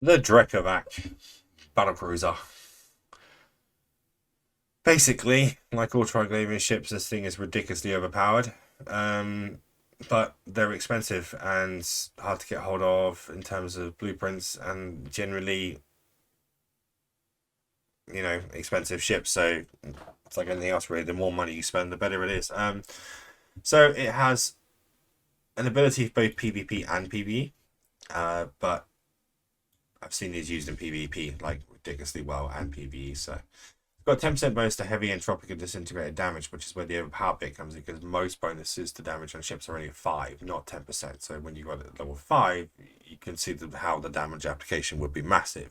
The Drekavac battlecruiser. Basically, like all Triglavian ships, this thing is ridiculously overpowered. Um, but they're expensive and hard to get hold of in terms of blueprints, and generally, expensive ships. So it's like anything else, really. The more money you spend, the better it is. So it has an ability for both PvP and PvE. But I've seen these used in PvP like ridiculously well and PvE. So got 10% bonus to heavy entropic and disintegrated damage, which is where the overpower bit comes in, because most bonuses to damage on ships are only 5, not 10%. So when you got it at level 5, you can see how the damage application would be massive.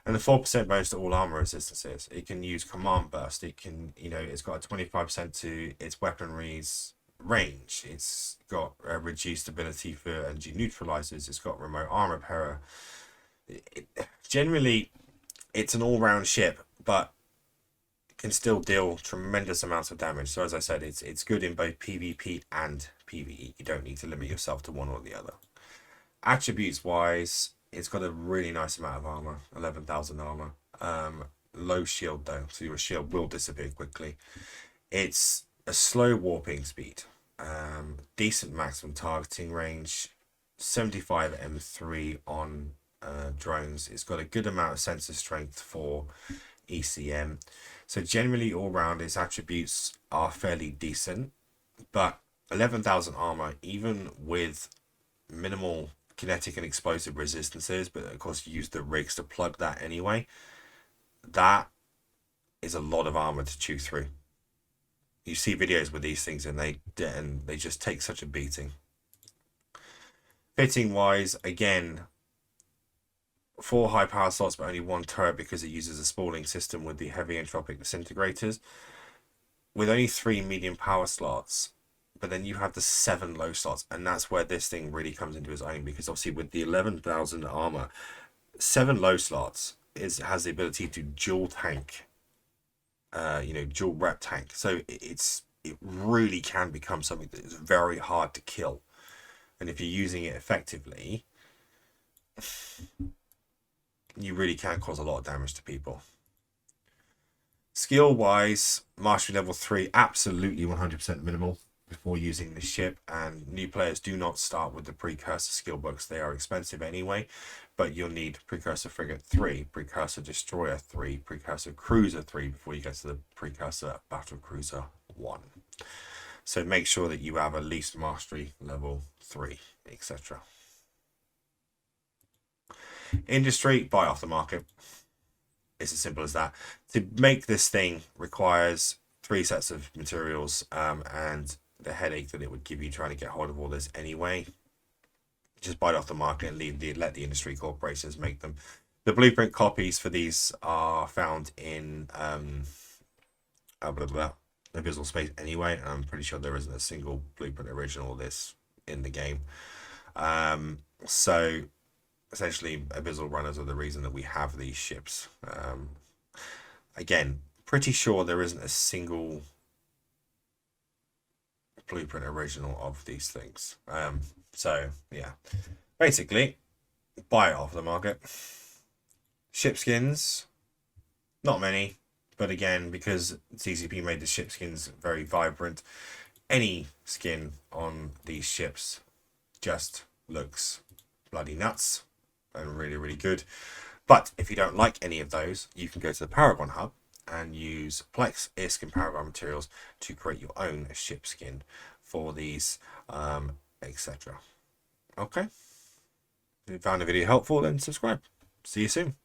And the 4% bonus to all armor resistances. It can use command burst. It can, it's got a 25% to its weaponry's range. It's got a reduced ability for energy neutralizers. It's got remote armor repairer. Generally, it's an all-round ship, but can still deal tremendous amounts of damage. So as I said, it's good in both PvP and PvE. You don't need to limit yourself to one or the other. Attributes wise, it's got a really nice amount of armor, 11,000 armor. Low shield though, so your shield will disappear quickly. It's a slow warping speed, decent maximum targeting range, 75 M3 on drones. It's got a good amount of sensor strength for ECM. So generally all round its attributes are fairly decent, but 11,000 armor, even with minimal kinetic and explosive resistances, but of course you use the rigs to plug that anyway, that is a lot of armor to chew through. You see videos with these things and they just take such a beating. Fitting wise, again, 4 high power slots but only 1 turret because it uses a spalling system with the heavy entropic disintegrators, with only 3 medium power slots. But then you have the 7 low slots, and that's where this thing really comes into its own, because obviously with the 11,000 armor, 7 low slots has the ability to dual tank, dual rep tank. So it really can become something that is very hard to kill, and if you're using it effectively, you really can cause a lot of damage to people. Skill wise, mastery level 3, absolutely 100% minimal before using this ship, and new players do not start with the precursor skill books. They are expensive anyway, but you'll need precursor frigate 3, precursor destroyer 3, precursor cruiser 3 before you get to the precursor battle cruiser 1. So make sure that you have at least mastery level 3, etc. Industry, buy off the market. It's as simple as that. To make this thing requires 3 sets of materials, and the headache that it would give you trying to get hold of all this anyway. Just buy it off the market and let the industry corporations make them. The blueprint copies for these are found in Abyssal Space anyway, and I'm pretty sure there isn't a single blueprint original of this in the game. So essentially, Abyssal runners are the reason that we have these ships. Again, pretty sure there isn't a single blueprint original of these things. So yeah, basically, buy it off the market. Ship skins, not many, but again, because CCP made the ship skins very vibrant, any skin on these ships just looks bloody nuts and really, really good. But if you don't like any of those, you can go to the Paragon Hub and use Plex, ISK, and Paragon materials to create your own ship skin for these, etc. Okay. If you found the video helpful, then subscribe. See you soon.